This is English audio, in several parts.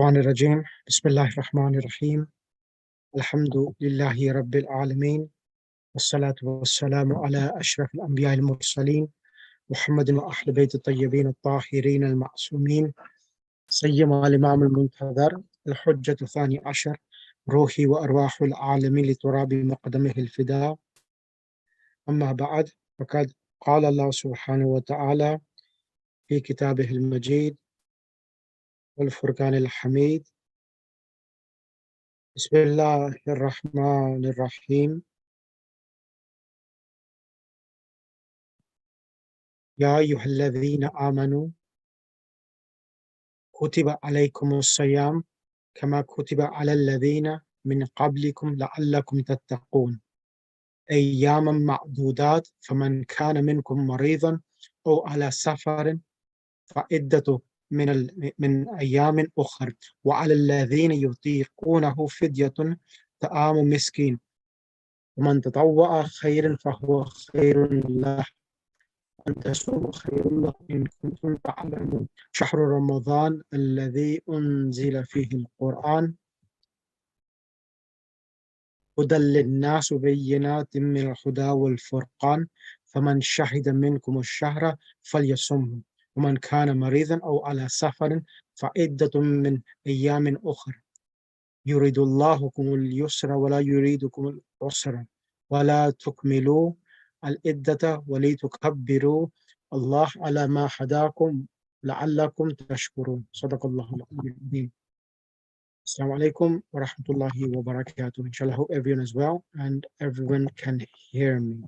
الشيطان الرجيم بسم الله الرحمن الرحيم الحمد لله رب العالمين والصلاة والسلام على أشرف الأنبياء المرسلين محمد وأهل بيت الطيبين الطاهرين المعصومين سيما الإمام المنتظر الحجة الثاني عشر روحي وأرواح العالمين لتراب مقدمه الفداء. أما بعد، فقد قال الله سبحانه وتعالى في كتابه المجيد والفرقان الحميد: بسم الله الرحمن الرحيم. يا أيها الذين آمنوا كتب عليكم الصيام كما كتب على الذين من قبلكم لعلكم تتقون أياما معدودات فمن كان منكم مريضا أو على سفر فعدة من أيام أخر وعلى الذين يطيقونه فدية طعام مسكين ومن تطوع خيرا فهو خير له أن تصوموا خير لكم إن كنتم تعلمون شهر رمضان الذي أنزل فيه القرآن هدى للناس وبينات من الهدى والفرقان فمن شهد منكم الشهر فليصمه ومن كان مريضا أو على سفر فعدة من أيام أخرى يريد الله بكم اليسر ولا يريدكم العسر ولا تكملوا العدة ولتكبروا الله على ما هداكم لعلكم تشكرون. صدق الله العظيم. Assalamu alaikum wa rahmatullahi wa barakatuh. Inshallah, I hope everyone is well and everyone can hear me.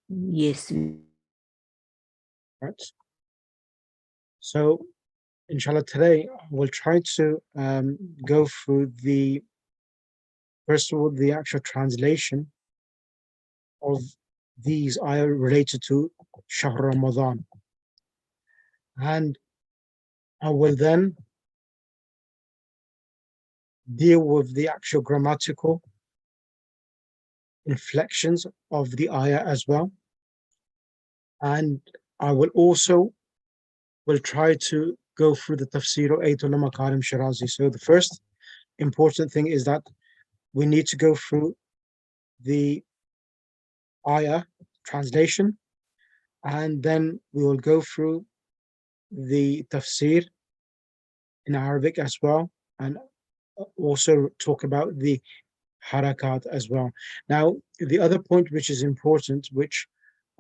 Yes. Right. So, inshallah, today we'll try to go through first of all, the actual translation of these ayah related to Shahr Ramadan. And I will then deal with the actual grammatical inflections of the ayah as well. And I will try to go through the tafsir of Ayatollah Makarim Shirazi. So the first important thing is that we need to go through the ayah translation, and then we will go through the tafsir in Arabic as well, and also talk about the harakat as well. Now, the other point which is important, which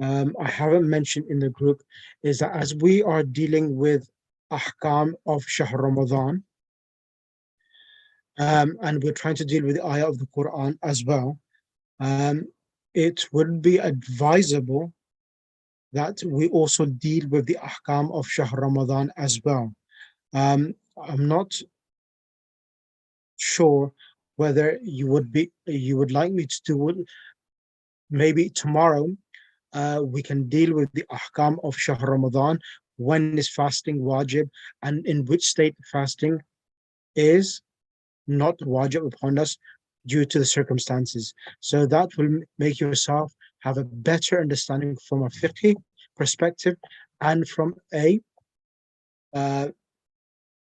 I haven't mentioned in the group, is that as we are dealing with ahkam of Shahr Ramadan, and we're trying to deal with the ayah of the Quran as well, it would be advisable that we also deal with the ahkam of Shahr Ramadan as well. I'm not sure whether you would like me to do it. Maybe tomorrow we can deal with the ahkam of Shahr Ramadan, when is fasting wajib and in which state fasting is not wajib upon us due to the circumstances. So that will make yourself have a better understanding from a fiqh perspective and from a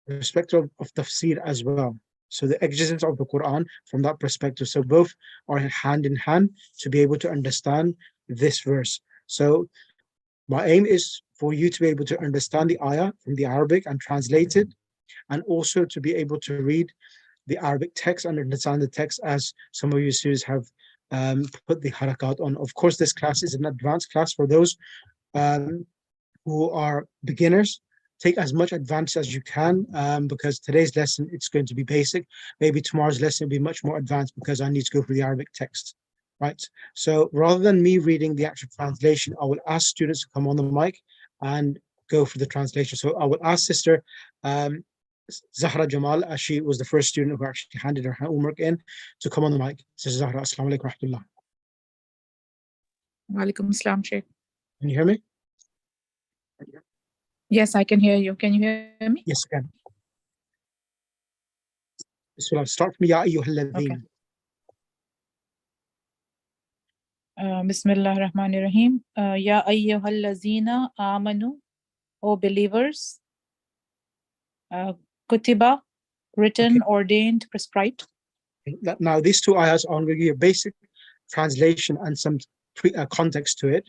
perspective of tafsir as well. So the exegesis of the Quran from that perspective. So both are hand in hand to be able to understand this verse. So my aim is for you to be able to understand the ayah from the Arabic and translate it, and also to be able to read the Arabic text and understand the text, as some of you students have put the harakat on. Of course, this class is an advanced class for those who are beginners. Take as much advantage as you can, because today's lesson, it's going to be basic. Maybe tomorrow's lesson will be much more advanced because I need to go through the Arabic text, right? So rather than me reading the actual translation, I will ask students to come on the mic and go through the translation. So I will ask Sister Zahra Jamal, as she was the first student who actually handed her homework in, to come on the mic. Sister Zahra, assalamu alaikum wa rahmatullah. Wa alaikum assalam, Sheikh. Can you hear me? Yes, I can hear you. Can you hear me? Yes, I can. So I'll start from Ya ayyuhal ladheen. Bismillah ar-Rahman ar-Rahim. Ya ayyuhal lazina amanu, O believers, Kutiba, Okay. written, ordained, prescribed. Now, these two ayahs, I'm going to give you a basic translation and some context to it.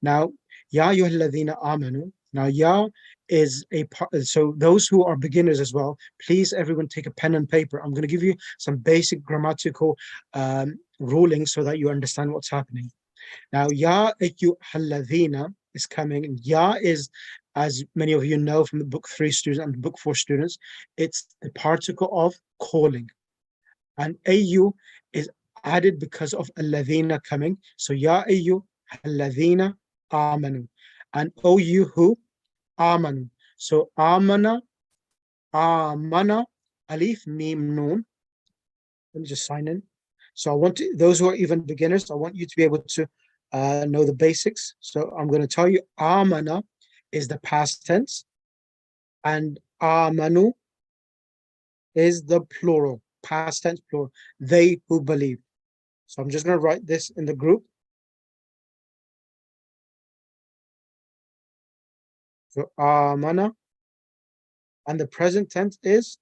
Now, Ya ayyuhalladhina amanu. Now, Ya is a part, so those who are beginners as well, please everyone take a pen and paper. I'm going to give you some basic grammatical rulings so that you understand what's happening. Now, Ya ayyuhalladhina is coming, and Ya is, as many of you know from the book 3 students and the book 4 students, it's the particle of calling. And ayu is added because of alladhina coming. So ya ayu alladhina amanu. And o you who amanu. So amana, alif, mim, noon. Let me just sign in. So I want those who are even beginners, I want you to be able to know the basics. So I'm going to tell you amana is the past tense and amanu is the plural, past tense plural, they who believe. So I'm just going to write this in the group. So amana, and the present tense is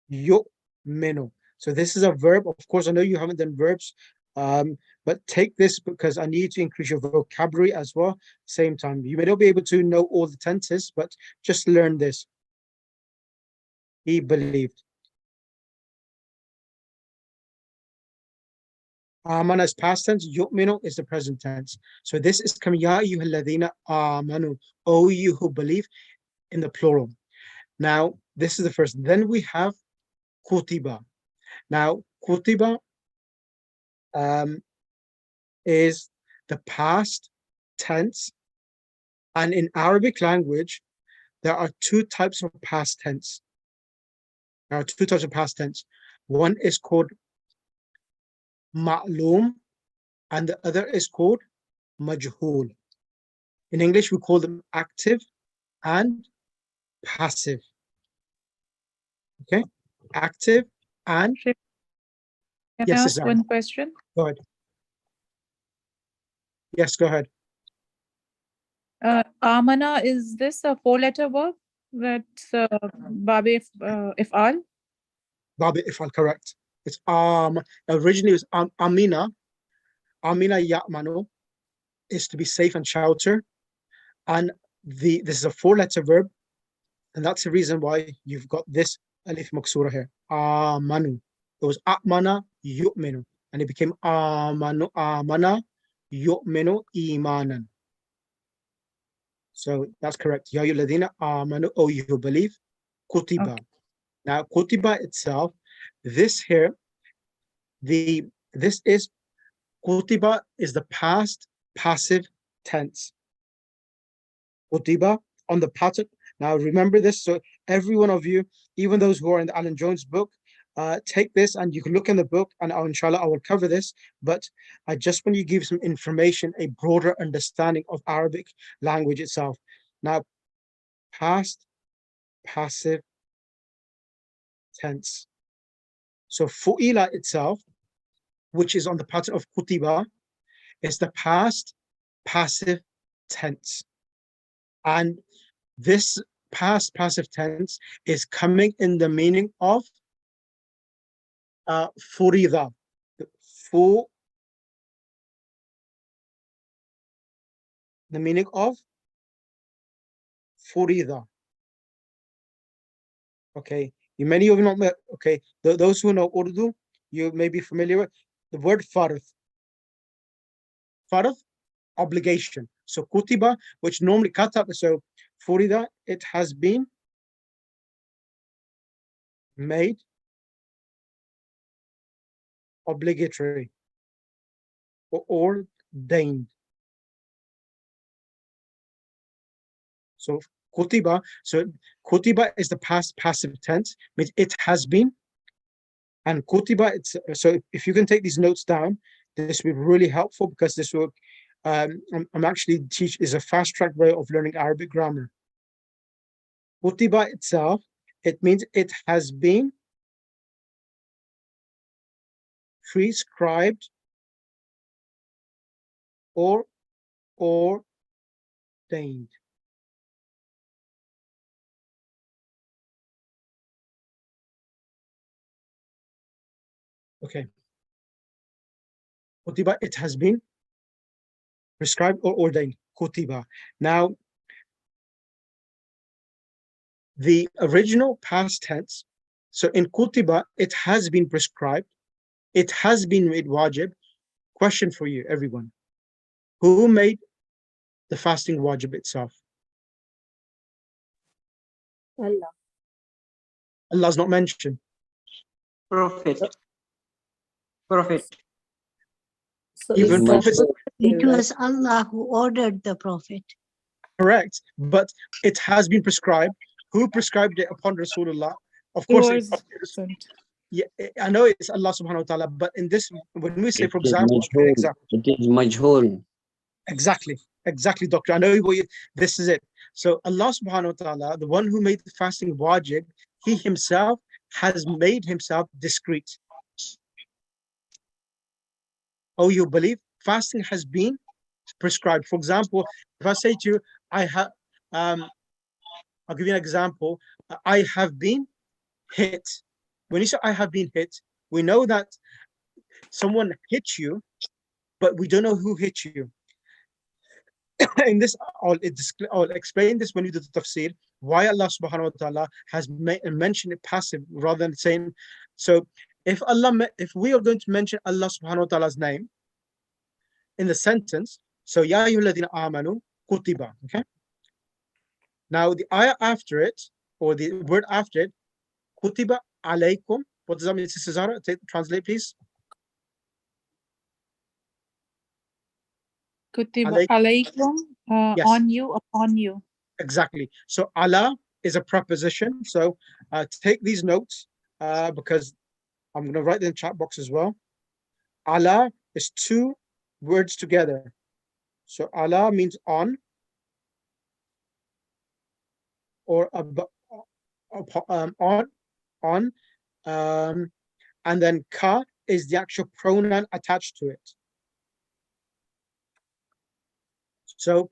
yu'minu. So this is a verb. Of course, I know you haven't done verbs, but take this because I need to increase your vocabulary as well. Same time, you may not be able to know all the tenses, but just learn this. He believed. Amana is past tense. Yu'minu is the present tense. So this is coming ya ayyuhalladhina amanu. O you who believe, in the plural. Now, this is the first. Then we have kutiba. Now, kutiba is the past tense. And in Arabic language, there are two types of past tense. There are two types of past tense. One is called ma'lum, and the other is called majhul. In English, we call them active and passive. Okay, active and Sheikh, can I yes, ask Islam. one question? Go ahead. Yes, go ahead. Amana, is this a four-letter word? That's Babi If'al? Babi, if I'm correct. It's originally it was Amina. Amina Ya'manu is to be safe and shelter. And this is a four-letter verb, and that's the reason why you've got this alif maksura here. Amanu. It was amana yu'minu, and it became amana yu'minu imanan. So that's correct. Ya ayyuhalladhina amanu, oh you who believe. Kutiba. Okay. Now kutiba itself, this here, this is kutiba is the past passive tense. Kutiba on the pattern. Now remember this. So every one of you, even those who are in the Alan Jones book, take this and you can look in the book, and inshallah I will cover this. But I just want you to give some information, a broader understanding of Arabic language itself. Now, past passive tense. So fu'ila itself, which is on the pattern of kutiba, is the past passive tense. And this past passive tense is coming in the meaning of furida. For the meaning of furida. Okay, many of you know. Okay, those who know Urdu, you may be familiar with the word farth. Farth, obligation. So kutiba, which normally katab, so furida, it has been made obligatory or ordained. So kutiba, so kutiba is the past passive tense, means it has been. And kutiba, it's so if you can take these notes down, this will be really helpful because this will I'm actually teach is a fast track way of learning Arabic grammar. Kutiba itself, it means it has been prescribed or ordained. Okay. Kutiba, it has been prescribed or ordained. Kutiba. Now, the original past tense, so in kutiba, it has been prescribed, it has been made wajib. Question for you, everyone. Who made the fasting wajib itself? Allah. Allah's not mentioned. Prophet. Prophet. So Even is prophets, It was Allah who ordered the Prophet. correct, but it has been prescribed. Who prescribed it upon Rasulullah? Of It course, was sent. yeah, I know it's Allah subhanahu wa ta'ala, but in this, when we say, It for is example, majhul. It is majhul. exactly, doctor. I know what you, this is it. So Allah subhanahu wa ta'ala, the one who made the fasting wajib, he himself has made himself discreet. Oh, you believe fasting has been prescribed? For example, if I say to you, I have, I'll give you an example. I have been hit. When you say I have been hit, we know that someone hit you, but we don't know who hit you. In this, I'll explain this when we do the tafsir, why Allah subhanahu wa ta'ala has mentioned it passive rather than saying, so if we are going to mention Allah subhanahu wa ta'ala's name in the sentence, so Ya ayyuhalladhina amanu kutiba, okay? Now the ayah after it, or the word after it, kutiba alaykum, what does that mean, Sister Zara? Translate, please. Kutiba alaykum, Yes. on you, upon you. Exactly. So Allah is a preposition. So take these notes because I'm going to write in the chat box as well. Allah is two words together. So Allah means on or on, and then ka is the actual pronoun attached to it. So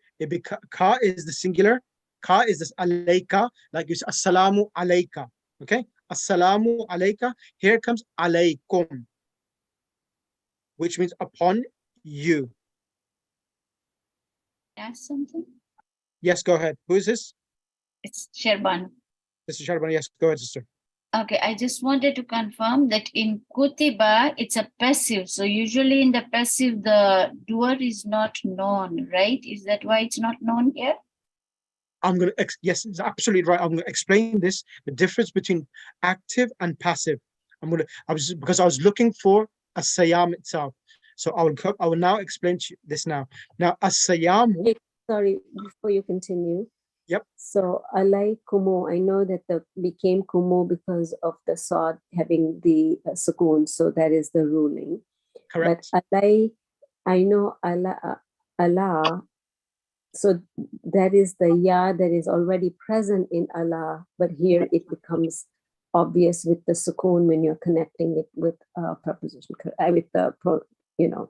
ka is the singular, ka is this alayka, like you say assalamu alayka. Okay, assalamu alayka. Here comes alaykum, which means upon you. Ask something? Yes, go ahead. Who is this? It's Sherban. This is Sharbana. Yes, go ahead, sister. Okay, I just wanted to confirm that in Kutiba, it's a passive. So usually in the passive, the doer is not known, right? Is that why it's not known here? I'm going to, yes, it's absolutely right. I'm going to explain this, the difference between active and passive. Because I was looking for a sayam itself. So I will now explain to you this now. Now, a sayam. Sorry, before you continue. Yep. So alay kumu, I know that the became kumu because of the sod having the sukoon. So that is the ruling. Correct. But alay, I know Allah. So that is the ya that is already present in Allah, but here it becomes obvious with the sukoon when you're connecting it with preposition, with the Correct. That is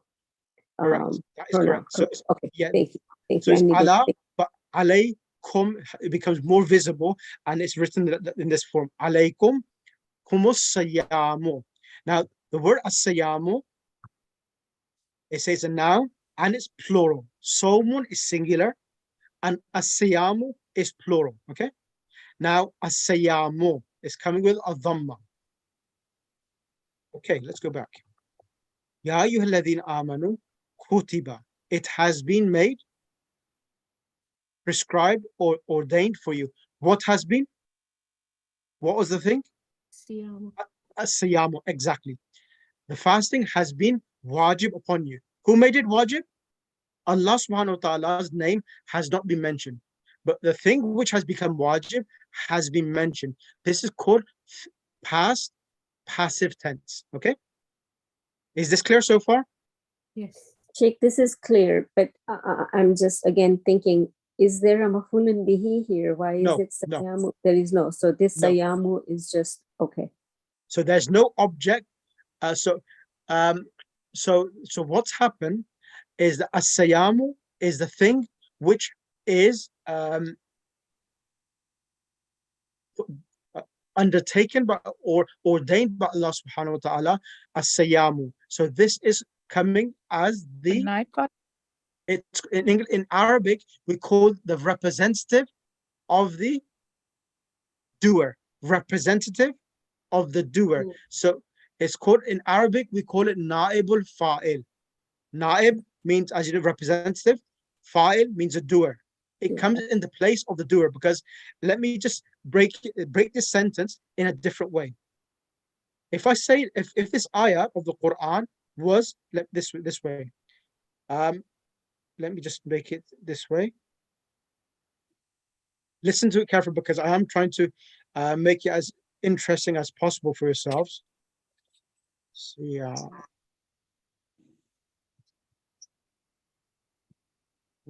pronoun. correct. So, Okay, yeah. thank you. So it's Allah, but alaykum, it becomes more visible, and it's written in this form. Alaykum kumus sayamu. Now, the word as-sayamu, it says a noun and it's plural. Somun is singular and as-sayamu is plural. Okay. Now, as-sayamu is coming with a dhamma. Okay, let's go back. Ya ayyuhalladhina amanu kutiba. It has been made, prescribed, or ordained for you. What has been? What was the thing? As-siyamu, exactly. The fasting has been wajib upon you. Who made it wajib? Allah subhanahu wa ta'ala's name has not been mentioned. But the thing which has become wajib has been mentioned. This is called past passive tense. Okay? Is this clear so far? Yes. Sheikh, this is clear, but I'm just again thinking, is there a mafulun bihi here? Why is it sayamu? No. There is no. So this No. sayamu is just okay. So there's no object. So what's happened is that as-sayamu is the thing which is undertaken by or ordained by Allah subhanahu wa ta'ala as-siyamu. So this is coming as the Night call. it's in Arabic we call the representative of the doer, representative of the doer. Mm. So it's called in Arabic we call it naibul fa'il. Naib means, as you know, representative. Fa'il means a doer. It Yeah. comes in the place of the doer, because let me just break this sentence in a different way. If I say if this ayah of the Quran was this way, let me just make it this way. Listen to it carefully, because I am trying to make it as interesting as possible for yourselves. So, yeah.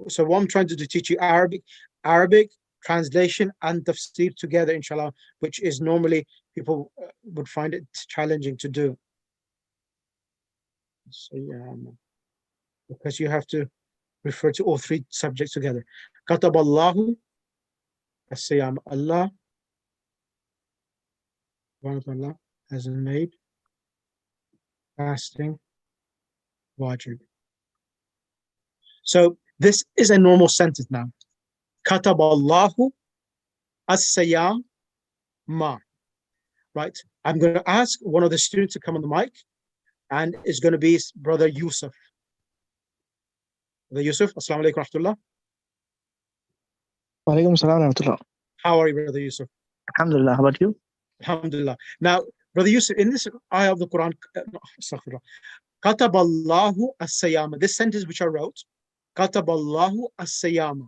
So what I'm trying to do, teach you Arabic translation and tafsir together, inshallah, which is normally people would find it challenging to do. So yeah, because you have to refer to all three subjects together. Kataballahu as-siyam. Allah has made fasting wajib. So this is a normal sentence now. Kataballahu as-siyam ma. Right? I'm going to ask one of the students to come on the mic, and it's going to be Brother Yusuf. Brother Yusuf, assalamu alaikum rahmatullah. Walaikum salam wa rahmatullah. How are you, Brother Yusuf? Alhamdulillah. How about you? Alhamdulillah. Now, Brother Yusuf, in this ayah of the Quran, Kataballahu as-siyama, this sentence which I wrote, Kataballahu as-siyama.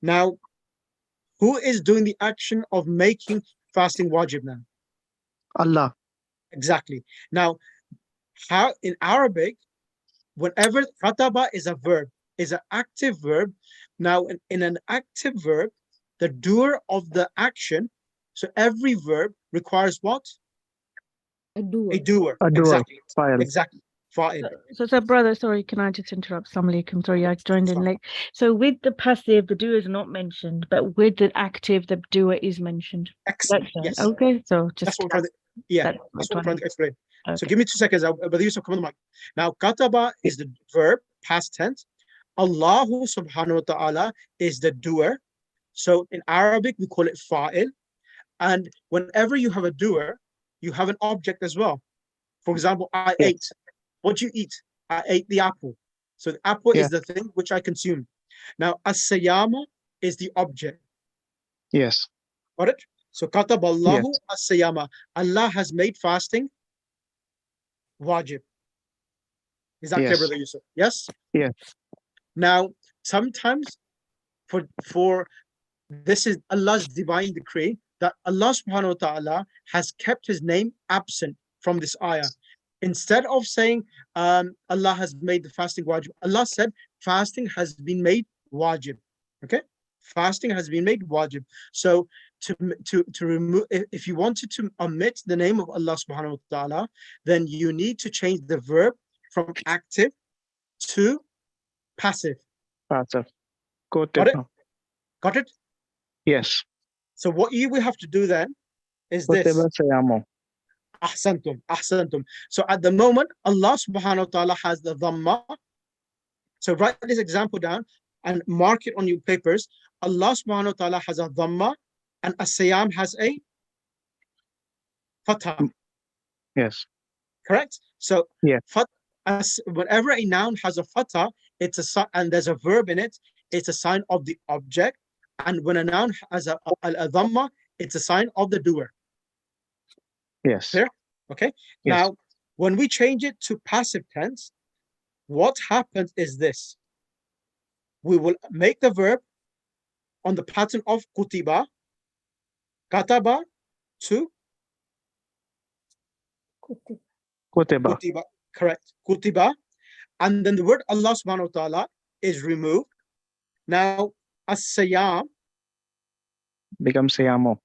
Now, who is doing the action of making fasting wajib now? Allah. Exactly. Now, how in Arabic, whenever kataba is a verb, is an active verb. Now, in an active verb, the doer of the action, so every verb requires what? A doer. A doer. A doer. Exactly. Fa'il. Exactly. Fa'il. So brother, sorry, can I just interrupt? Assalamu alaikum. Sorry, I joined in late. So with the passive, the doer is not mentioned, but with the active, the doer is mentioned. Excellent. That's Yes. Okay, so just That's what I'm trying to, yeah, that's that's what I'm trying to explain. So Okay. give me 2 seconds. Brother Yusuf, come on the mic. Now, kataba is the verb, past tense. Allahu subhanahu wa ta'ala is the doer. So in Arabic, we call it fa'il. And whenever you have a doer, you have an object as well. For example, I Yes. ate. What do you eat? I ate the apple. So the apple Yeah. is the thing which I consume. Now, as-siyama is the object. Yes. Got it? So kataballahu as-siyama. Allah has made fasting wajib. Is that clear, Yes. Brother Yusuf? Yes? Yes. Now, sometimes for this is Allah's divine decree that Allah subhanahu wa ta'ala has kept his name absent from this ayah. Instead of saying Allah has made the fasting wajib, Allah said fasting has been made wajib. Okay? Fasting has been made wajib. So to remove, if you wanted to omit the name of Allah subhanahu wa ta'ala, then you need to change the verb from active to passive. Passive. Got Got it it? now. Got it? Yes. So what you will have to do then is this. Kutiba siyamu. Ahsantum, ahsantum. So at the moment, Allah subhanahu wa ta'ala has the dhamma. So write this example down and mark it on your papers. Allah subhanahu wa ta'ala has a dhamma and as-siyam has a fatha. Yes. Correct? So Yeah. whenever a noun has a fatha, it's a and there's a verb in it, it's a sign of the object. And when a noun has a dhamma, it's a sign of the doer. Yes. Clear? Okay. Yes. Now, when we change it to passive tense, what happens is this. We will make the verb on the pattern of kutiba, kataba to Kutiba. kutiba. Correct. Kutiba. And then the word Allah subhanahu wa ta'ala is removed. Now, as-siyam, Become siyamu.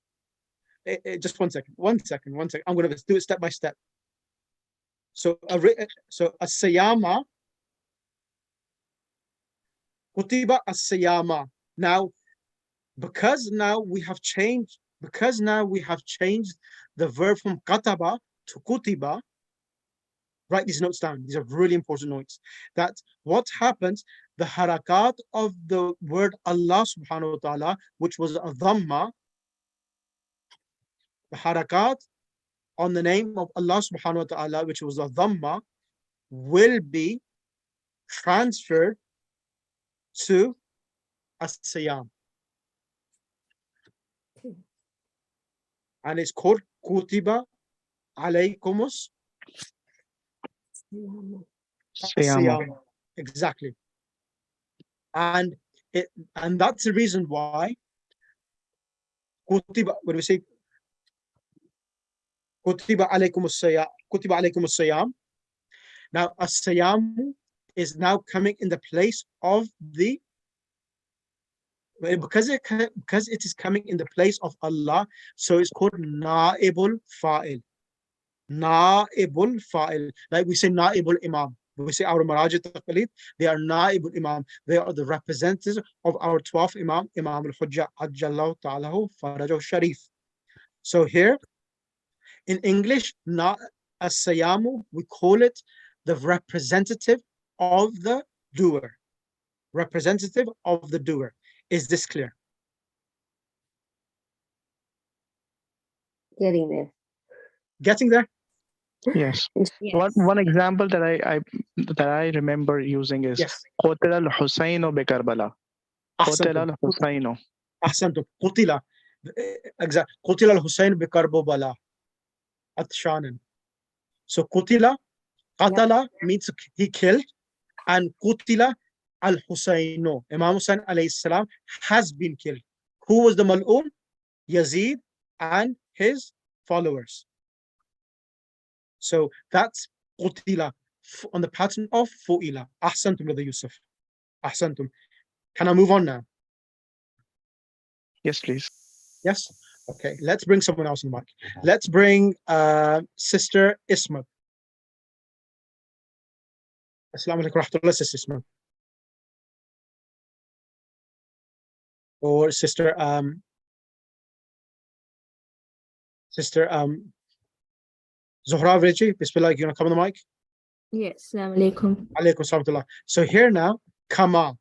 just 1 second. 1 second. 1 second. I'm going to do it step by step. So as-siyama, kutiba as-siyama. Now, because now we have changed because now we have changed the verb from kataba to kutiba, write these notes down. These are really important notes. That what happens, the harakat of the word Allah subhanahu wa ta'ala, which was a dhamma, the harakat on the name of Allah subhanahu wa ta'ala, which was a dhamma, will be transferred to as-siyam. And it's called kutiba alaykumus Siyam. siyam. Exactly. And that's the reason why kutiba, when we say kutiba alaykumus siyam, now as-siyam is now coming in the place of the, because it is coming in the place of Allah, so it's called naibul fa'il. Naibul fa'il. Like we say naibul imam. We say our maraj taqlid, they are naibul imam. They are the representatives of our 12th imam, Imam al-Hujjah ajjallahu ta'alahu farajahu sharif. So here in English, as-siyamu, we call it the representative of the doer. Representative of the doer. Is this clear? Getting there. Getting there? Yes. Yes. One example that I remember using is Yes. Qutila al-Husaynu bi Karbala. Qutila al-Husaynu. Ahsantum. Qutila. Exact. Qutila al-Husayn bi Karbala. Atshanan. So Qutila, qatala means he killed, and Qutila al-Husaynu, Imam Hussain alayhi salam, has been killed. Who was the mal'un? Yazid and his followers. So that's qutila on the pattern of fu'ila. Ahsantum, Brother Yusuf. Ahsantum. Can I move on now? Yes, please. Yes? Okay, let's bring someone else on the mic. Let's bring Sister Isma. Assalamu alaikum rahmatullah, Sister Isma. Or Sister Zuhra Vici, Bismillah, you want to come on the mic? Yes, Assalamu alaikum. Alaikum salam. So here now, kama.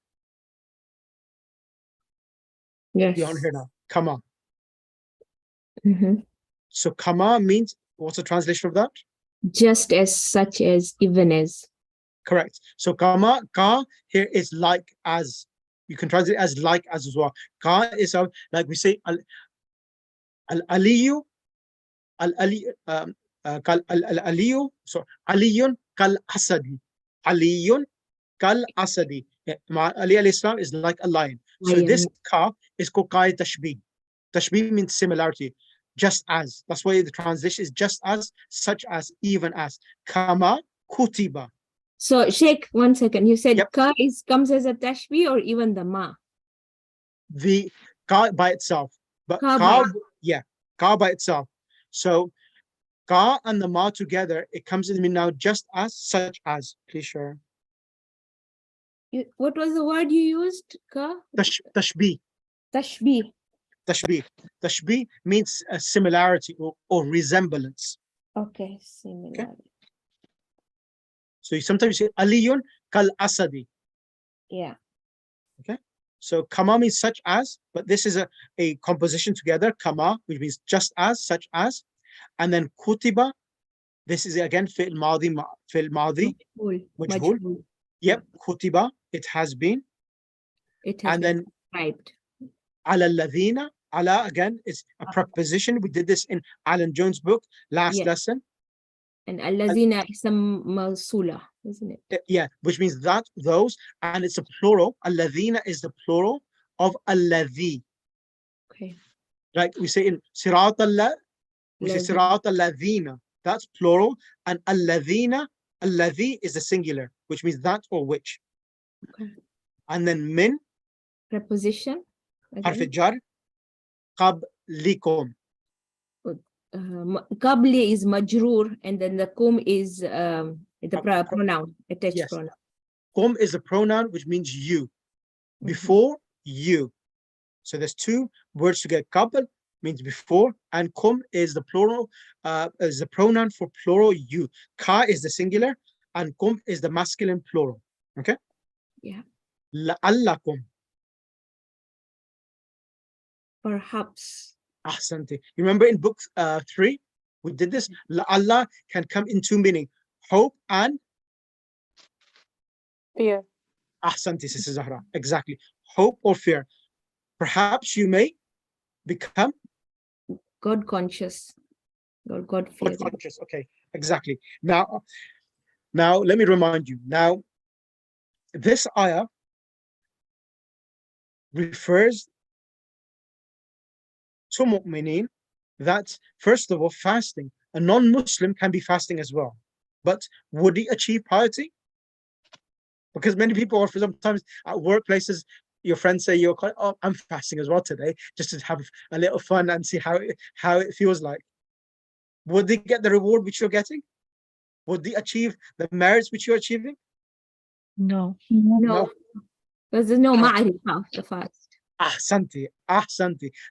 Yes. You on here now? Kama. Mhm. So kama means, what's the translation of that? Just as, such as, even as. Correct. So kama, ka here is like as. You can translate as like as well. Ka is like we say al-aliyu, al-aliyu, so aliyun kal asadi. Aliyun kal asadi. Ali alayhi salam is like a lion. So Lion. this ka is called ka tashbih. Tashbih means similarity. Just as. That's why the translation is just as, such as, even as. Kama kutiba. So, Sheikh, 1 second. You said Yep. ka comes as a tashbih or even the ma? The ka by itself. But Ka ka, by- yeah, ka by itself. So ka and the ma together, it comes in me now just as, such as. Please share. What was the word you used? Ka? Tashbih. Tashbih. Tashbih. Tashbih means a similarity or resemblance. Okay, similar. So you sometimes say aliyun kal asadi. Yeah. So kama means such as, but this is a composition together, kama, which means just as, such as, and then kutiba, this is again fi'l madi, majhul. Majhul. Yep, kutiba, it has been. It has And been then described. ala ladhina, ala again is a preposition. We did this in Alan Jones' book last Yes. lesson. And allazina ism mawsula, isn't it? Yeah, which means that, those, and it's a plural. Alladhina is the plural of alladhi. Okay. Like we say in sirat Allah, we say Ladhi. sirat alladhina. That's plural. And alladhina, alladhi is the singular, which means that or which. Okay. And then min, Preposition. harf again. jar, qablikum. Qabli is majroor, and then the kum is the pronoun, attached Yes. pronoun. Kum is a pronoun which means you, before you. So there's two words to get qabl means before, and kum is the plural, is the pronoun for plural you. Ka is the singular, and kum is the masculine plural. Okay? Yeah. La'allakum. Perhaps. Ahsanti. You remember in book 3, we did this. Allah can come in two meaning, hope and Fear. Ahsanti, Sister Zahra. Exactly. Hope or fear. Perhaps you may become God conscious. Or God God fearing. conscious. Okay, exactly. Now let me remind you. Now, this ayah refers to mu'mineen that, first of all, fasting. A non-Muslim can be fasting as well. But would he achieve piety? Because many people are sometimes at workplaces, your friends say, oh, I'm fasting as well today, just to have a little fun and see how it feels like. Would they get the reward which you're getting? Would they achieve the merits which you're achieving? No. No. Because there's no ma'rifah of the fast. Ahsanti.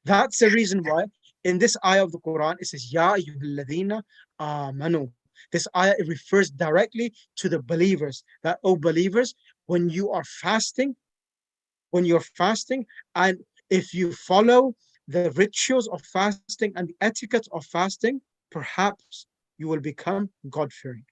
That's the reason why in this ayah of the Quran it says, Ya ayyuhalladhina amanu. This ayah, it refers directly to the believers, that, oh believers, when you're fasting, and if you follow the rituals of fasting and the etiquette of fasting, perhaps you will become God-fearing.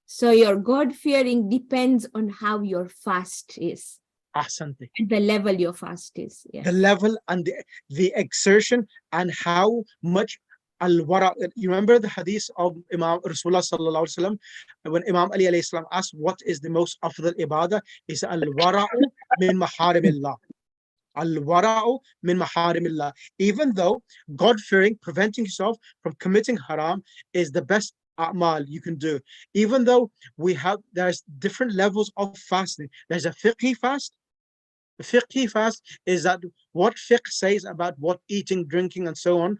So your God fearing depends on how your fast is. Ahsanti. And the level your fast is. Yeah. The level and the exertion and how much al-wara. You remember the hadith of Imam Rasulullah sallallahu alaihi wasallam when Imam Ali alayhi salam asked what is the most afdal ibadah? He said al-wara'u min maharimillah. Al-wara'u min maharimillah. Even though God-fearing, preventing yourself from committing haram, is the best a'mal you can do. Even though there's different levels of fasting. There's a fiqhi fast. The fiqhi fast is that what fiqh says about what eating, drinking, and so on.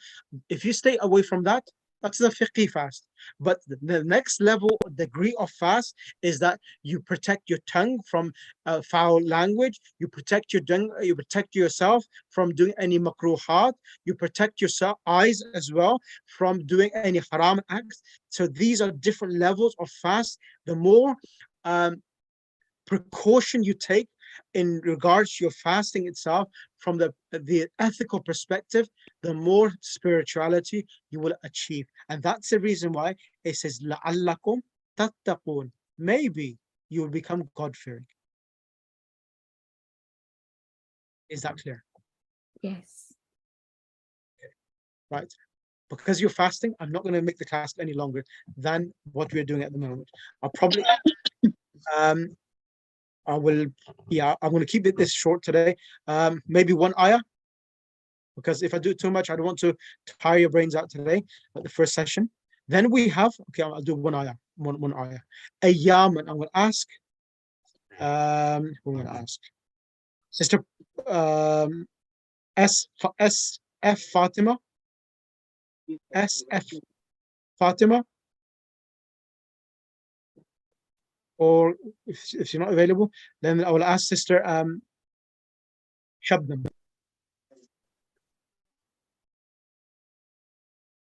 If you stay away from that, that's the fiqhi fast. But the next level or degree of fast is that you protect your tongue from foul language. You protect yourself from doing any makruhat. You protect your eyes as well from doing any haram acts. So these are different levels of fast. The more precaution you take in regards to your fasting itself from the ethical perspective, the more spirituality you will achieve. And that's the reason why it says لَعَلَّكُمْ تَتَّقُونَ. Maybe you will become God-fearing. Is that clear? Yes. Right. Because you're fasting, I'm not going to make the class any longer than what we're doing at the moment. I'll probably I'm going to keep this short today. Maybe one ayah, because if I do too much, I don't want to tire your brains out today at the first session. Then we have, okay, I'll do one ayah. Ayyaman. I'm going to ask, Sister SF Fatima. SF Fatima. Or if you're not available, then I will ask Sister Shabnam.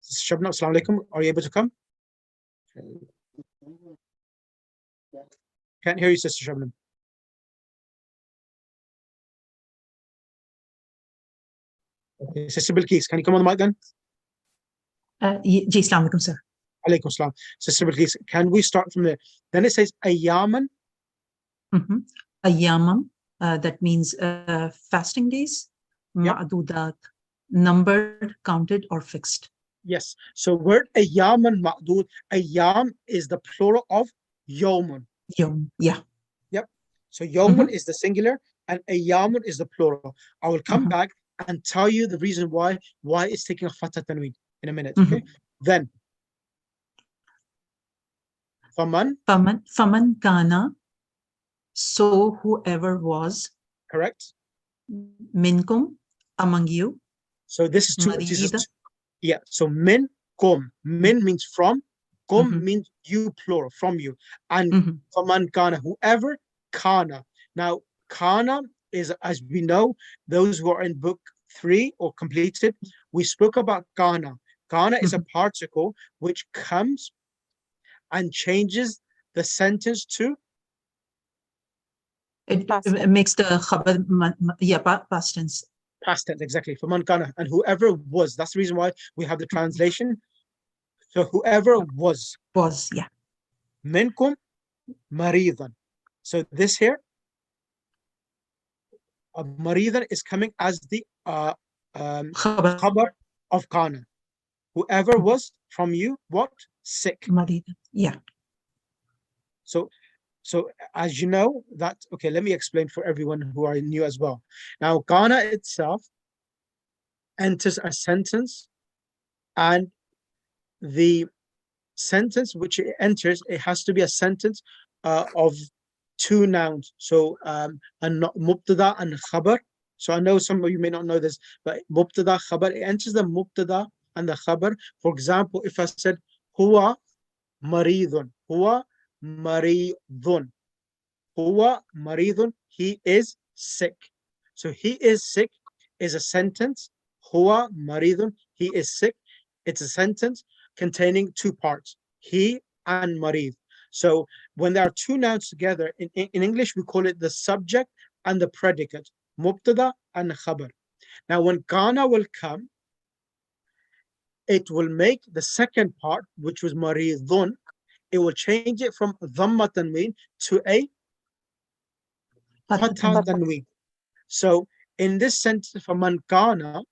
Sister Shabnam, assalamu alaikum. Are you able to come? Can't hear you, Sister Shabnam. Okay, Sister Bilqis, can you come on the mic then? Ji, assalamu alaikum, sir. Alaikum salam. Sister Bilqis, can we start from there? Then it says ayyaman. Ayyamam, that means fasting days. Yep. Ma'dudat, numbered, counted, or fixed. Yes. So word ayyaman ma'dud, ayyam is the plural of yawmun. Yom, yeah. Yep. So yawmun is the singular and ayyamun is the plural. I will come back and tell you the reason why it's taking a fatha tanween in a minute. Okay. Then Faman kana, so whoever was. Correct. Minkum, among you. So this is two. Yeah. So min means from. Kum means you, plural, from you. And faman kana, whoever, kana. Now kana is, as we know, those who are in book 3 or completed we spoke about kana. Kana is a particle which comes and changes the sentence to it makes the khabar, past tense. past tense, exactly. For man kana, and whoever was. That's the reason why we have the translation. So whoever was. Was, yeah. Minkum maridan. So this here, maridan is coming as the khabar of kana. Whoever was from you, what? Sick. Maridan, yeah. So as you know that, okay, let me explain for everyone who are new as well. Now, kana itself enters a sentence, and the sentence which it enters, it has to be a sentence of two nouns. So mubtada and khabar. So I know some of you may not know this, but mubtada, khabar, it enters the mubtada and the khabar. For example, if I said huwa maridun, huwa maridun, huwa maridun, he is sick. So he is sick is a sentence. Huwa maridun, he is sick. It's a sentence containing two parts, he and marid. So when there are two nouns together, in English, we call it the subject and the predicate, mubtada and khabar. Now, when kana will come, it will make the second part, which was maridun, it will change it from dhamma tanween to a fatha tanween. So in this sentence for man kana,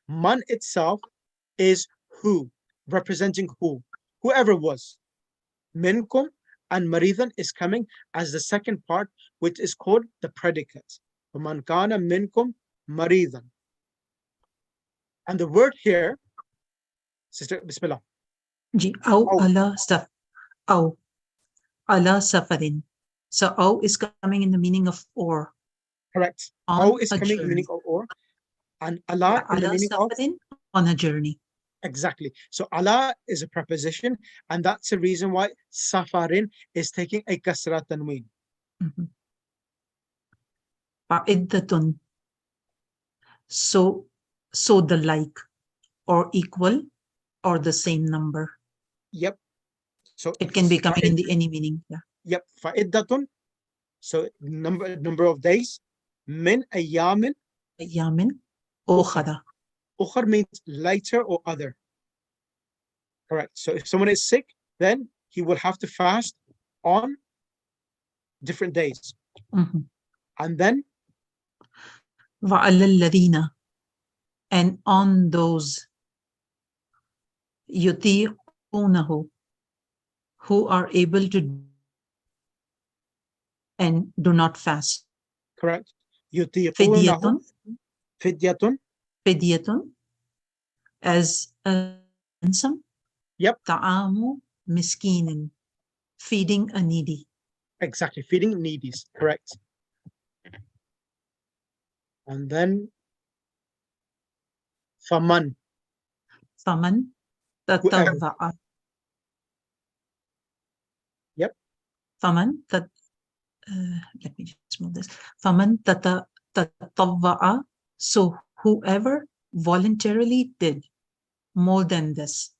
man itself is who, representing who, whoever was. Minkum and maridan is coming as the second part, which is called the predicate. Man kana minkum maridan. And the word here, sister, bismillah. Ji, ala safarin. So aw is coming in the meaning of or. Correct. On Aw is a coming in the meaning of or, and ala in the meaning of on a journey. Exactly. So ala is a preposition, and that's the reason why safarin is taking a kasra tanween. Fa'iddatun. So the like, or equal, or the same number. Yep. So it can be coming in the any meaning. Yeah. Yep. Fa'iddatun. So number of days. Min ayamin. Ayamin. Ukhara. Ukhar means later or other. Correct. So if someone is sick, then he will have to fast on different days. And then وَعَلَى الَّذِينَ, and on those يُطِيقُونَهُ, who are able to and do not fast. Correct. يُطِيقُونَهُ. Fidyatun. Fidyatun. As a ransom. Yep. Ta'amu miskinin. Feeding a needy. Exactly. Feeding needies. Correct. And then faman. Faman tatawwa'a. Yep. Faman let me just move this. Faman tatawwa'a. So whoever voluntarily did more than this.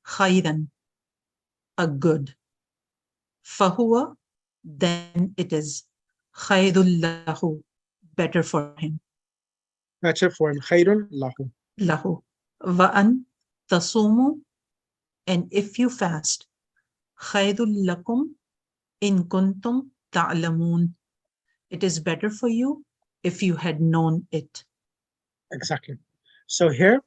Khayran. A good. Fahuwa. Then it is khayrul lahu. Better for him. Better for him. Khayrun lahu. Lahu. Wa'an tasumu. And if you fast. Khayrul lakum in kuntum ta'lamun. It is better for you if you had known it. Exactly. So here,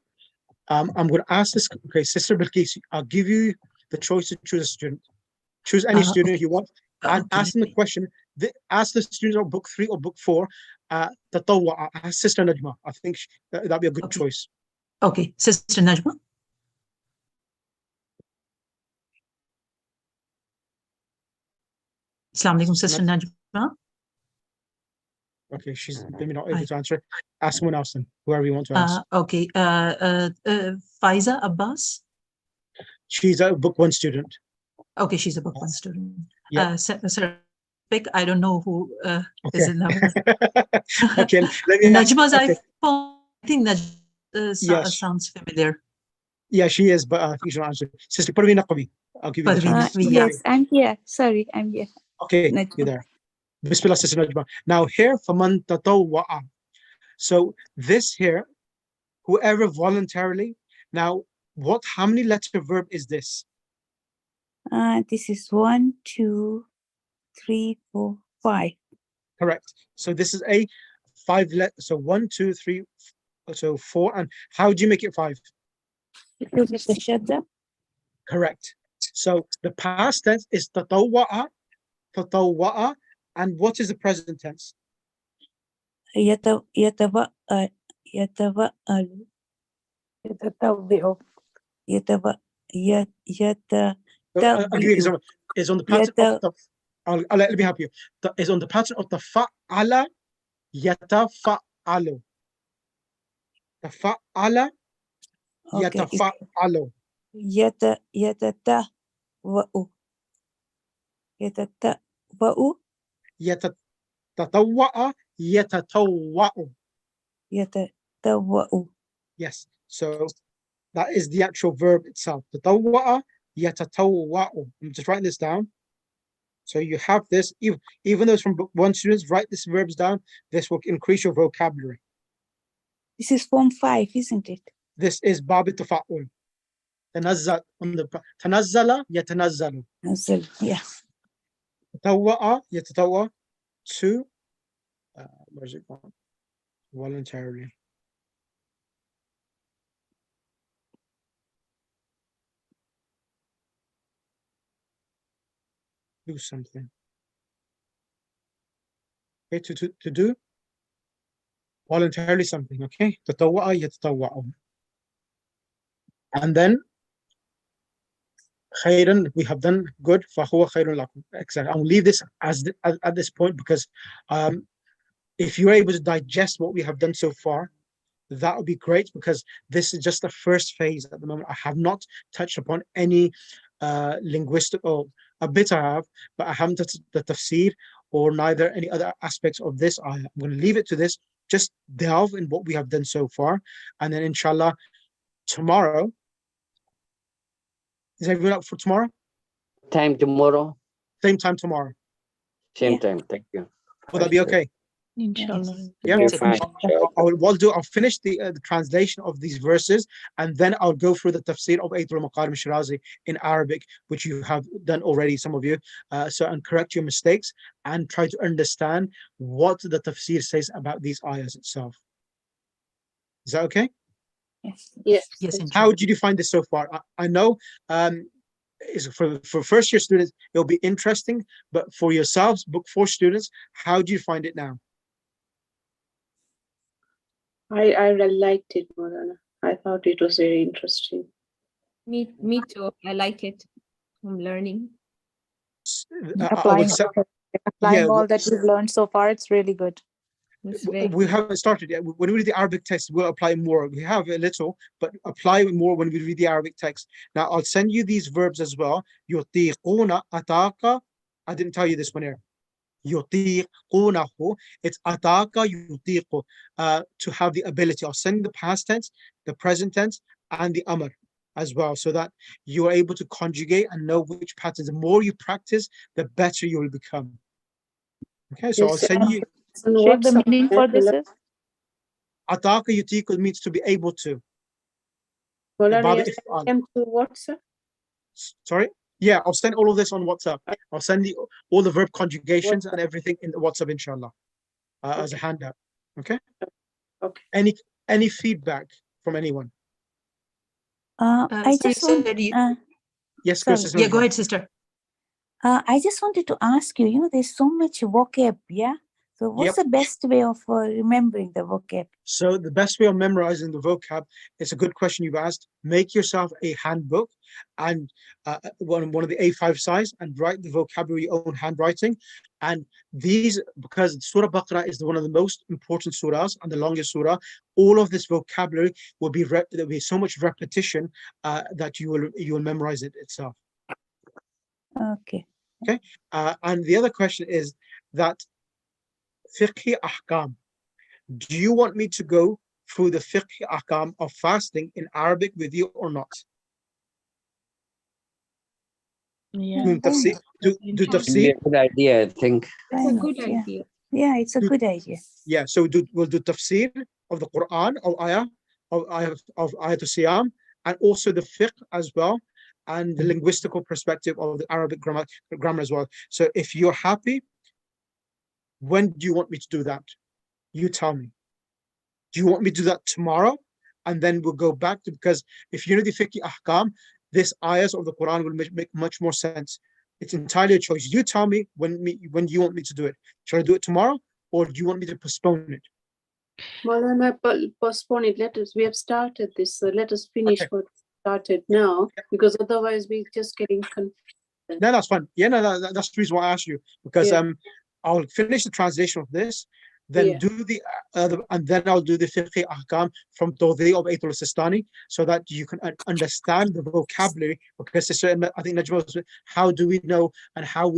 I'm going to ask this. Okay, Sister Bilqis, I'll give you the choice to choose a student. Choose any student you want, and ask them the question. Ask the student of book 3 or book 4. Tatawwa. Ask Sister Najma. I think that'd be a good choice. Okay, Sister Najma. Assalamu alaikum, Sister Najma. Okay, she's maybe not able to answer. Ask someone else then, whoever you want to ask. Okay, Faiza Abbas. She's a book 1 student. Okay, she's a book 1 student. Yeah. Sir, pick. I don't know who is in number. Okay, let me Najma's okay. iPhone. I think Najma's Yes. sounds familiar. Yeah, she is, but I think she's not answering. Sister Parveen Naqvi, I'll give you the Parveen chance. Naqvi, Yes, I'm here. Sorry, I'm here. Okay, Najma. you're there. Bismillah, Sister Najma. Now here, faman tatawwa'a. So this here, whoever voluntarily. Now, how many letter verb is this? This is 1, 2, 3, 4, 5. Correct. So this is a 5 letter. So 1, 2, 3, so 4. And how do you make it 5? Because it's the shadda. Correct. So the past tense is tatawwa'a, tatawwa'a. And what is the present tense? يتوأل يتوأل يتطوع I'll give you an example. It's on the pattern of the. Let me help you. It's on the pattern of the fa'ala yatafa'alu. The fa'ala yatafa'alu. يتتوأ يتتوأ Yatatawwa'a yatatawwa'u. يتتوأ. Yes. So that is the actual verb itself. Tatawwa'a yatatawwa'u. I'm just writing this down. So you have this, even though it's from book 1 students, write these verbs down. This will increase your vocabulary. This is form 5, isn't it? This is Bab Tafa'ul. Tanazzal on the Tanazzala yatanazzalu. Yeah. Tatawwa'a yatatawwa. 2. Where's it gone? Voluntarily. Do something. Okay, to do voluntarily something. Okay, tatawwa'a yatatawwa'u. And then khayran, we have done good. Fahuwa khayrun lakum. Exactly. I'll leave this at this point because if you're able to digest what we have done so far, that would be great, because this is just the first phase at the moment. I have not touched upon any linguistic, or a bit I have, but I haven't touched the tafsir or neither any other aspects of this. I'm going to leave it to this. Just delve in what we have done so far, and then inshallah tomorrow. Is everyone up for tomorrow? Time tomorrow. Same time tomorrow. Same time. Thank you. Will that be okay? Inshallah. Yeah. You're fine. I'll finish the translation of these verses, and then I'll go through the tafsir of Ayat al-Maqarim Shirazi in Arabic, which you have done already, some of you. And correct your mistakes and try to understand what the tafsir says about these ayahs itself. Is that okay? Yes. Yes. How did you find this so far? I know is for first year students it'll be interesting, but for yourselves, book 4 students, how do you find it now? I really liked it, Morana. I thought it was very interesting. Me too. I like it. I'm learning. Applying all that we've learned so far, it's really good. We haven't started yet. When we read the Arabic text, we'll apply more. We have a little, but apply more when we read the Arabic text. Now, I'll send you these verbs as well. Yutiquna ataka. I didn't tell you this one here. Yutiqunahu. It's ataka yutiqu. To have the ability. I'll send the past tense, the present tense, and the amr as well, so that you are able to conjugate and know which patterns. The more you practice, the better you will become. Okay, so I'll send you. Share the meaning for this is? Ataka yutiqu means to be able to. Morana, you sent them to WhatsApp? Sorry? Yeah, I'll send all of this on WhatsApp. I'll send you all the verb conjugations and everything in the WhatsApp, inshallah, as a handout. Okay? Okay. Any feedback from anyone? I just want. Yes, sorry. sister. Yeah, go ahead, sister. I just wanted to ask you. You know, there's so much vocab. Yeah. So, what's the best way of remembering the vocab? So the best way of memorizing the vocab, it's a good question you've asked. Make yourself a handbook and one of the A5 size, and write the vocabulary your own handwriting. And these, because Surah Baqarah is one of the most important surahs and the longest surah, all of this vocabulary will be there'll be so much repetition that you will memorize it itself. Okay. Okay. And the other question is that fiqhi ahkam. Do you want me to go through the fiqh ahkam of fasting in Arabic with you or not? Yeah. Do tafsir? Do It'll be tafsir? a good idea, I think. It's a good idea. Yeah, it's a Do- good idea. Yeah, so we'll do tafsir of the Quran, of ayat siyam, and also the fiqh as well, and the linguistical perspective of the Arabic grammar as well. So if you're happy, when do you want me to do that? You tell me. Do you want me to do that tomorrow? And then we'll go back to, because if you know the fiqh ahkam, this ayahs of the Quran will make much more sense. It's entirely a choice. You tell me when you want me to do it. Shall I do it tomorrow, or do you want me to postpone it? Maulana, postpone it. We have started this, so let us finish Okay. what started now, because otherwise we're just getting confused. No, that's fine. Yeah, no, that's the reason why I asked you, because Yeah. I'll finish the translation of this, then Yeah. do the and then I'll do the fiqh ahkam from Tawdi of Aitul Sistani, so that you can understand the vocabulary. Because I think Najma was, how do we know, and how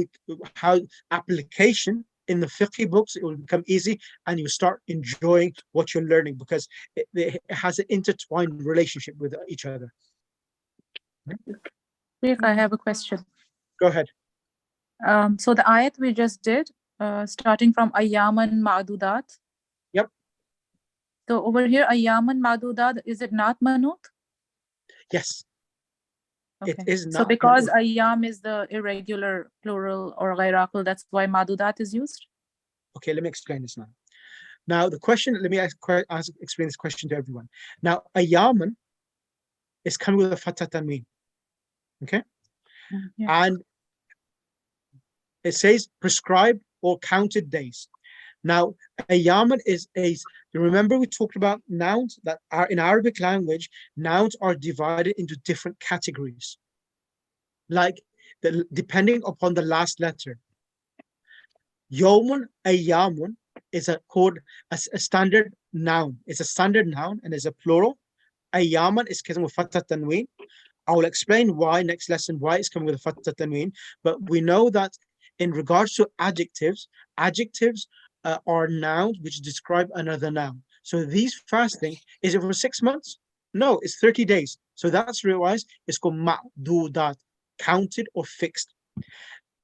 application in the fiqh books, it will become easy, and you start enjoying what you're learning, because it has an intertwined relationship with each other. Sheikh, I have a question. Go ahead. So the ayat we just did, starting from ayyaman ma'dudat. Yep. So over here, ayyaman ma'dudat, is it not manut? Yes. Okay. It is So not because manut. ayyam is the irregular plural or ghairaqil, that's why ma'dudat is used? Okay, let me explain this now. Now, the question, let me explain this question to everyone. Now, ayyaman is coming with a fatha tanween. Okay? Yeah. And it says prescribed or counted days. Now, ayyaman is you remember we talked about nouns that are in Arabic language, nouns are divided into different categories, like depending upon the last letter. Yawmun, ayyamun is called a standard noun. It's a standard noun and is a plural. Ayyaman is coming with fatha tanween. I will explain why next lesson, why it's coming with a fatha tanween. But we know that in regards to adjectives are nouns which describe another noun. So these fasting, is it for 6 months? No, it's 30 days. So that's realized it's called ma'dudat, counted or fixed.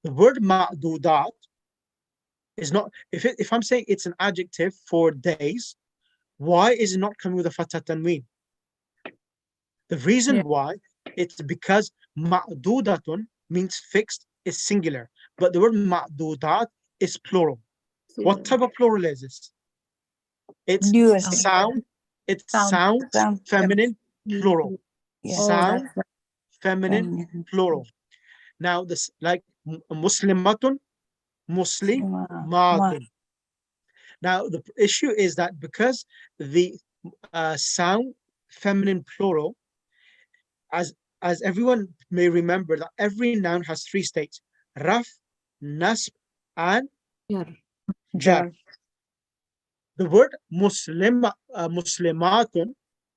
The word ma'dudat is not, if I'm saying it's an adjective for days, why is it not coming with a fatha tanween? The reason why, it's because ma'dudatun means fixed, is singular, but the word ma'dudat is plural. What type of plural is this? It's Dual. sound, feminine, plural. Yeah. Sound, feminine, plural. Now this, like muslimatun, muslimatun. Now the issue is that because the sound, feminine, plural, as everyone may remember, that every noun has 3 states: raf, nasb, and jar. The word muslimatun,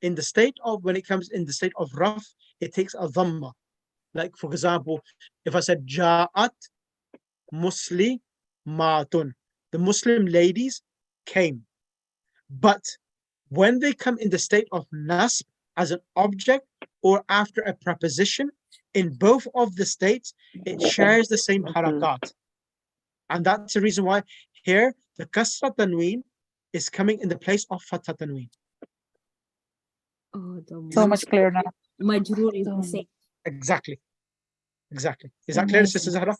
in the state of, when it comes in the state of raf, it takes a dhamma. Like, for example, if I said ja'at muslimatun, the Muslim ladies came. But when they come in the state of nasb as an object or after a preposition, in both of the states, it shares the same harakat. And that's the reason why here the kasra tanween is coming in the place of fatha tanween. Oh, So much clearer now. Majroor is the same. Exactly. Is that clear, Sister Zahra?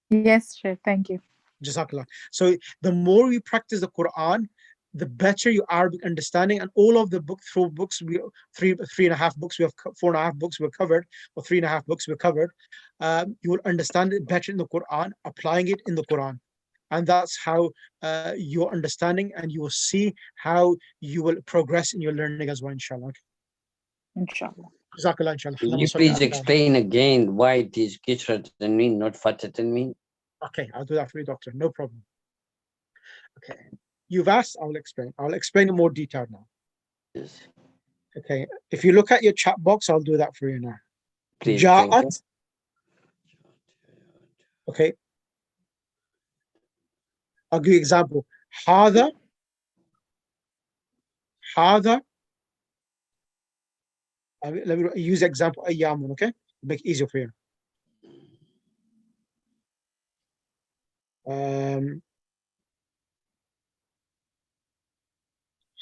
Yes, sure. Thank you. Jazakallah. So the more you practice the Quran, the better your Arabic understanding, and all of the books, three and a half books, we have 4.5 books we've covered, or 3.5 books we've covered. You will understand it better in the Quran, applying it in the Quran. And that's how your understanding, and you will see how you will progress in your learning as well, inshallah. Inshallah. Jazakallah, inshallah. Will you please explain again why it is kisra tanween, not fatha tanween? Okay, I'll do that for you, doctor. No problem. Okay. You've asked, I'll explain. I'll explain in more detail now. Yes. Okay. If you look at your chat box, I'll do that for you now. Please, thank you. Ja'at. Okay. I'll give you an example. Hada let me use the example ayyamun, okay? Make it easier for you.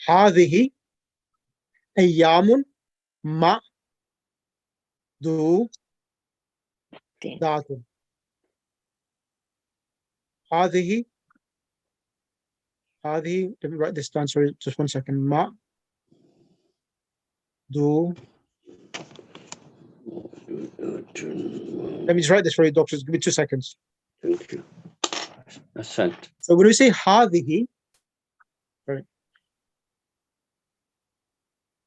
هذه أيام معدودات. هذه let me write this down, sorry, just 1 second. Let me just write this for you, doctors. Give me 2 seconds. Thank you. Asante. So when we say هذه, right?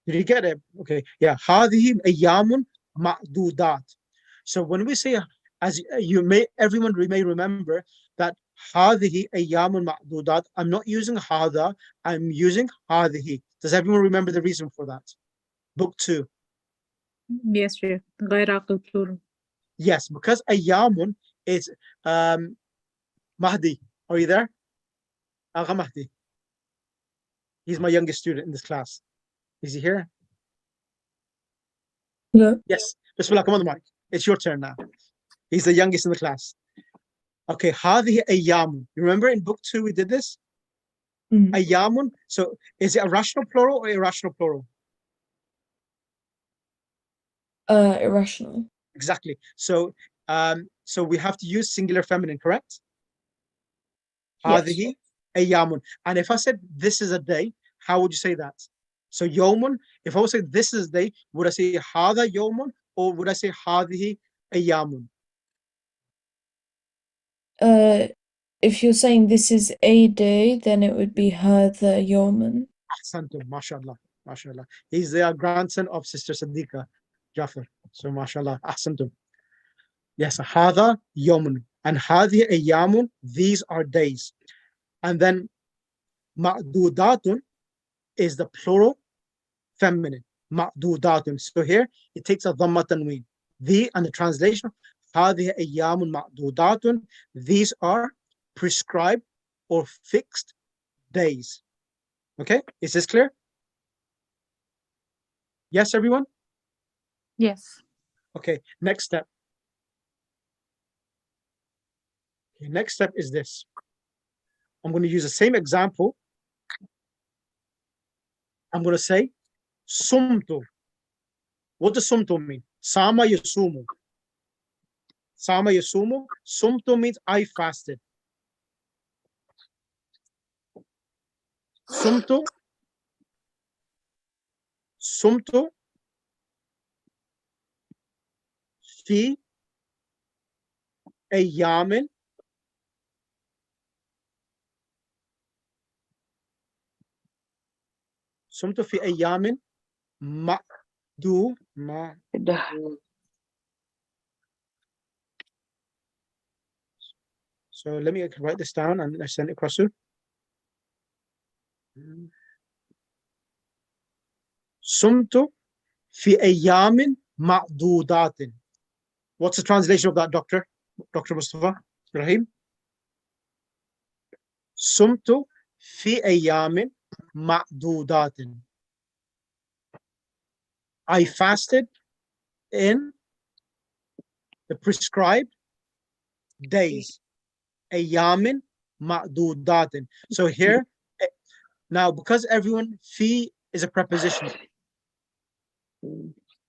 Did you get it? Okay, yeah. هذه أيام معدودات. So when we say, as everyone may remember that هذه أيام معدودات, I'm not using هذا, I'm using هذه. Does everyone remember the reason for that? Book 2. Yes, Sheikh. غير عقل plural. Yes, because أيام is Mahdi. Are you there? Agha Mahdi. He's my youngest student in this class. Is he here? Yeah. Yes. Bismillah, come on the mic. It's your turn now. He's the youngest in the class. Okay, هذه أيام. You remember in book 2 we did this? أيام. So is it a rational plural or irrational plural? Irrational. Exactly. So so we have to use singular feminine, correct? Yes. هذه أيام. And if I said this is a day, how would you say that? So يوم, if I would say this is a day, would I say هذا يوم or would I say هذه أيام? If you're saying this is a day, then it would be هذا يوم. أحسنتم, mashallah, mashallah. He's the grandson of Sister Sadiqa Jafar. So mashallah, أحسنتم. Yes, هذا يوم and هذه أيام, these are days. And then معدودات is the plural feminine. معدودات. So here it takes a dhamma tanween. The and the translation, هذه أيام معدودات, these are prescribed or fixed days. Okay, is this clear? Yes, everyone? Yes. Okay, next step. Okay, next step is this. I'm going to use the same example. I'm going to say sumtu. What does sumtu mean? Sama yasumu. Sama yasumu. Sumtu means I fasted. Sumtu. Sumtu fi ayyamin sumtu fi ayyamin So let me write this down and I send it across to you. Sumtu fi ayyamin ma'dudatin. What's the translation of that, Dr. Mustafa Rahim? Sumtu fi ayyamin ma'dudatin. I fasted in the prescribed days. Ayyamin ma'dudatin. So here, now because everyone, fi is a preposition.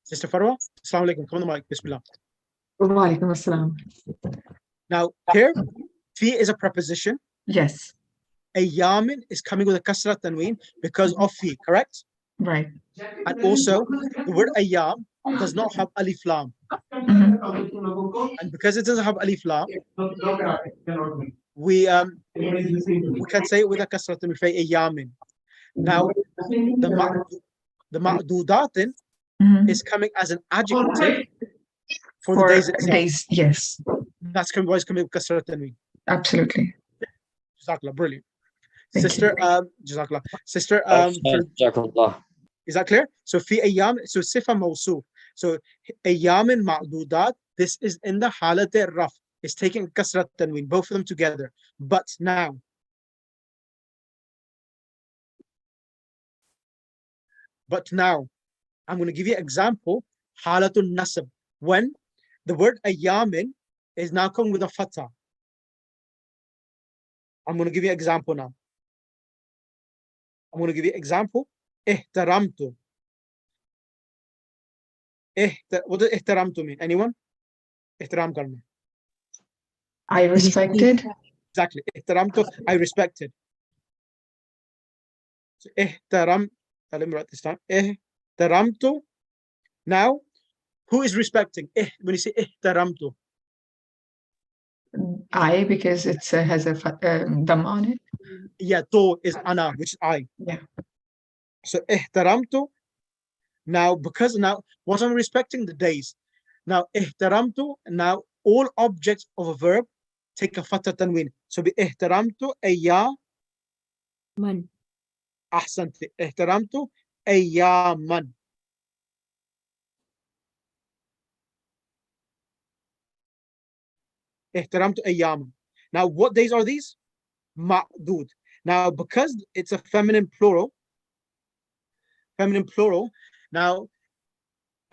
Sister Farwa, Assalamu alaikum. Come on the mic, Bismillah. Walaikum assalam. Now here, fi is a preposition. Yes. Ayyamin is coming with a kasrat tanween because of fi, correct? Right. And also, the word ayyam does not have alif lam. And because it doesn't have alif lam, we can say it with a kasrat and we say ayyamin. Now, the ma'dudatin is coming as an adjective for the days itself. Days, yes. That's why it's coming with kasrat tanween. Absolutely. Jazakallah, brilliant. Thank Sister, Jazakallah. Sister, is that clear? So fi ayyam, so sifa mawsuf. So ayyamin ma'dudat, this is in the halat raf. It's taking kasrat tanween, both of them together. But now, I'm going to give you an example. Halatul nasab, when the word ayamin is now coming with a fatha. I'm going to give you an example now. I'm going to give you an example. Ihtaramtu. What does ihtaramtu mean? Anyone? Ihtaram karna. I respected. Exactly. Ihtaramtu, I respected. So ihtaram, let me write this down. Ihtaramtu. Now, who is respecting? When you say ihtaramtu. I, because it has a dam on it. Yeah, to is ana, which is I. Yeah. So ihtaramtu. Now, because now, what I'm respecting the days. Now, ihtaramtu. Now, all objects of a verb take a fatha tanween. So be ihtaramtu ayya. Man. Ahsanti. Ihtaramtu ayyaman. Ihtaramtu ayyaman. Now, what days are these? Ma'dud. Now, because it's a feminine plural, now,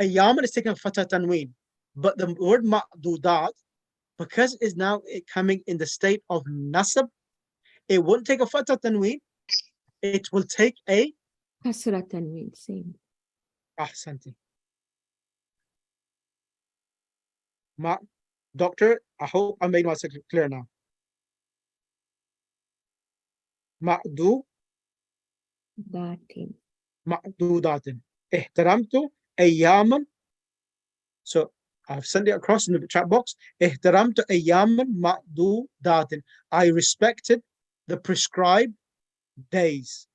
ayyaman is taking fatha tanween. But the word ma'dudat, because it's now coming in the state of nasab, it won't take a fatha tanween. It will take a Kasra tanween, same. ahsanti. Doctor, I hope I made myself clear now. Ma'du Datin. ma'dudatin. Ihtaramtu ayyaman. So I've sent it across in the chat box. Ihtaramtu ayyaman ma'dudatin. I respected the prescribed days.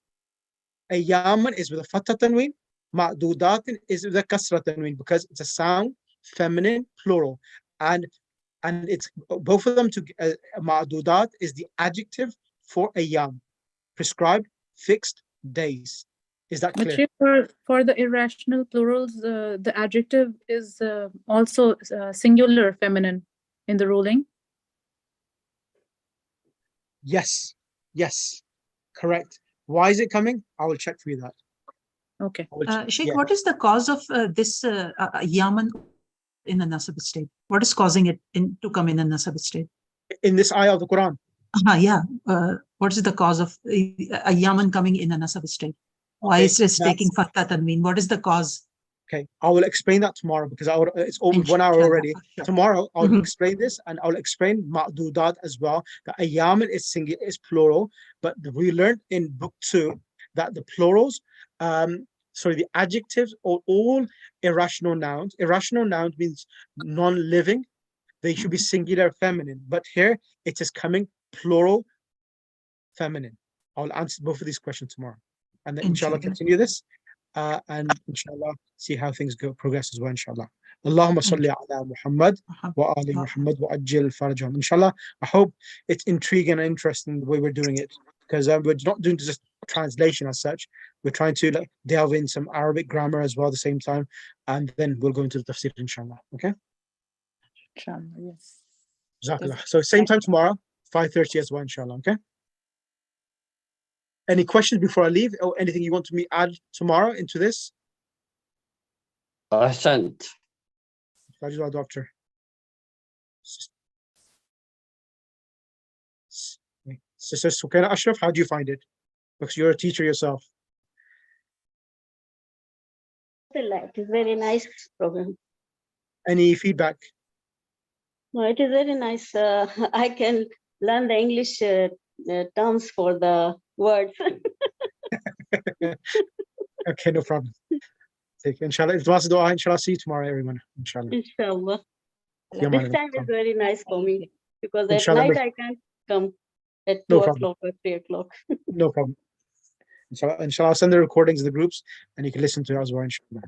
Ayyaman is with a fatha tanween. Ma'dudatin is with a kasra tanween because it's a sound feminine plural, and it's both of them to ma'dudat is the adjective for ayyam, prescribed fixed days. Is that But clear? here for the irrational plurals, the adjective is also singular feminine in the ruling. Yes, correct. Why is it coming? I will check for you that. Okay. Sheikh, Yeah. what is the cause of this Yaman in a nasab state? What is causing it to come in a nasab state? In this ayah of the Quran? Yeah. What is the cause of a Yaman coming in a nasab state? Why is it taking fatha tanween? What is the cause? Okay, I will explain that tomorrow because it's over 1 hour already. Sure. Tomorrow I'll explain this, and I'll explain ma'dudat as well. The ayyamin is singular, is plural, but we learned in book 2 that the plurals, the adjectives are all irrational nouns. Irrational nouns means non-living. They should be singular feminine, but here it is coming plural feminine. I'll answer both of these questions tomorrow, and then inshallah continue this. And inshallah see how things progress as well, inshallah. Allahumma salli ala Muhammad wa ali Muhammad wa ajil farajahum. Inshallah, I hope it's intriguing and interesting the way we're doing it, because we're not doing just translation as such. We're trying to delve in some Arabic grammar as well at the same time, and then we'll go into the tafsir, inshallah. Okay? Inshallah, yes. Jazakallah. So same time tomorrow, 5:30 as well, inshallah. Okay? Any questions before I leave, or anything you want me to add tomorrow into this? Ahsant. Doctor. Sister Sukaina Ashraf, how do you find it? Because you're a teacher yourself. It is very nice program. Any feedback? No, it is very nice. I can learn the English terms for the words. Okay, no problem. Take inshallah. If that's dua, inshallah, see you tomorrow, everyone. Inshallah. Inshallah. Yeah, This time is very nice for me because at Inshallah, night I can't come at 2 no problem. o'clock or 3 o'clock. No problem. Inshallah, I'll send the recordings of the groups and you can listen to it as well, inshallah.